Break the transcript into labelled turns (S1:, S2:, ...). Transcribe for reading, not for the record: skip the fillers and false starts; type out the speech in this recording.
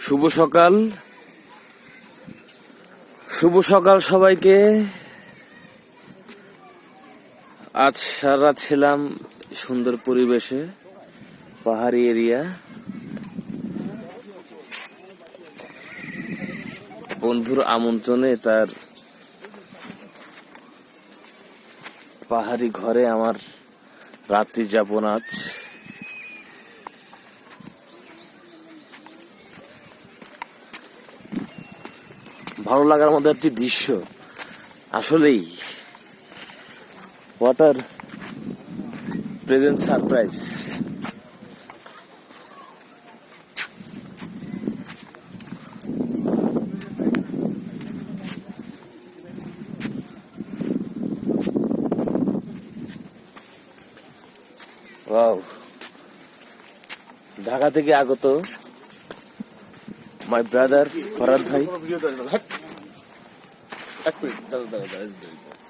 S1: শুভ সকাল, শুভ সকাল সবাইকে। আজ সারা রাত ছিলাম সুন্দর পরিবেশে, পাহাড়ি এরিয়া। বন্ধুর আমন্ত্রণে তার পাহাড়ি ঘরে আমার রাত্রি যাপন আজ। ভালো লাগার মধ্যে একটি দৃশ্য, আসলেই water present surprise. Wow, Dhaka থেকে আগত মাই ব্রাদার ফরহাদ ভাই।